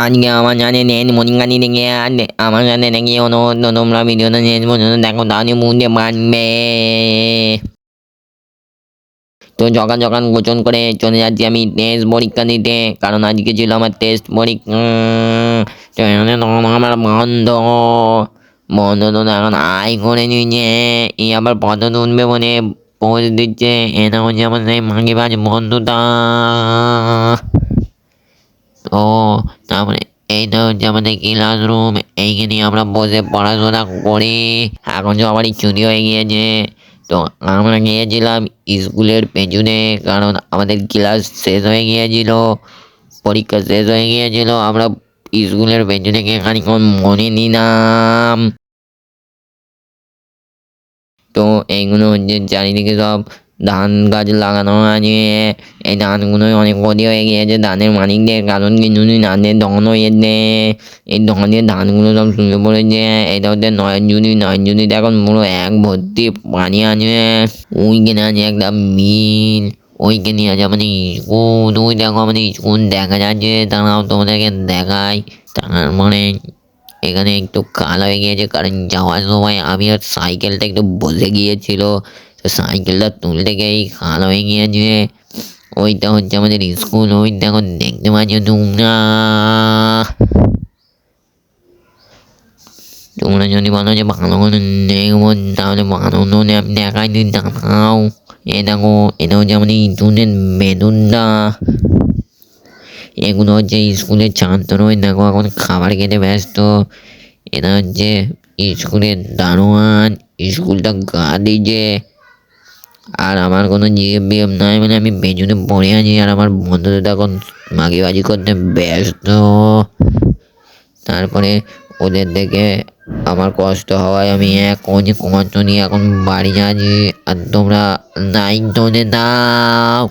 আজকে আমার জানে নেন মনিকানি দেখে আমার জানে নাকি তোমরা ভিডিওটা শেষ পর্যন্ত দেখো তাহলে বুঝতে পারবে। তো যখন যখন গোচন করে চলে যাচ্ছি আমি টেস্ট পরীক্ষা দিতে, কারণ আজকে ছিল আমার টেস্ট পরীক্ষা। তো এখানে তখন আমার বন্ধ বন্ধ তো এখন আয় করে নিয়েছে, এই আবার পথ উঠবে বলে পোজ দিচ্ছে। এটা হচ্ছে আমার সেই মাগিবাজ বন্ধুটা। তো তারপরে এইটা হচ্ছে আমাদের ক্লাসরুম, এইখানে আমরা বসে পড়াশোনা করি। এখন সবারই ছুটি হয়ে গিয়েছে। তো আমরা গিয়েছিলাম স্কুলের পেছনে, কারণ আমাদের ক্লাস শেষ হয়ে গিয়েছিল, পরীক্ষা শেষ হয়ে গিয়েছিল। আমরা স্কুলের পেছনে গিয়ে খানিক্ষণ মনে নিলাম। তো এইগুলো হচ্ছে চারিদিকে সব ধান গাছ লাগানো আছে। এই ধানগুলো অনেক ক্ষতি হয়ে গিয়েছে ধানের মালিকদের, কারণ কিছু ধানের দহন হয়েছে। এই দহনের ধানগুলো সব শুয়ে পড়েছে। এটা হচ্ছে নয়নজুনি, নয়নজুনিতে এখন পুরো এক ভর্তি পানি আছে। ওইখানে আছে একটা মিল, ওইখানে আছে আমাদের স্কুল। ওই দেখো আমাদের স্কুল দেখা যাচ্ছে, দাঁড়াও তোমাদেরকে দেখাই। তারপরে এখানে একটু কালো হয়ে গিয়েছে, কারণ যাওয়ার সময় আমি আর সাইকেলটা একটু বসে গিয়েছিল, তো সাইকেলটা তুলতে গিয়েই কালো হয়ে গিয়েছে। ওইটা হচ্ছে আমাদের স্কুল, ওই দেখো দেখতে পাচ্ছ তোমরা। তোমরা যদি বলো যে ভালো করে দেখবো, তাহলে ভালো নয় আমি দেখাই দিই, দেখাও। এ দেখো, এটা হচ্ছে আমাদের স্টুডেন্ট বেলুনটা। এগুলো হচ্ছে স্কুলের ছাত্র, দেখো এখন খাবার খেতে ব্যস্ত। এটা হচ্ছে স্কুলের দারোয়ান, স্কুলটা গা দিয়েছে। আর আমার কোনো জিএফ বিএফ নাই, মানে আমি পেছনে পড়ে আছি, আর আমার বন্ধুদের এখন মাগিবাজি করতে ব্যস্ত। তারপরে ওদের দেখে আমার কষ্ট হওয়ায় আমি এখন কষ্ট নিয়ে এখন বাড়ি যাচ্ছি, আর তোমরা লাইক ধরে দাও।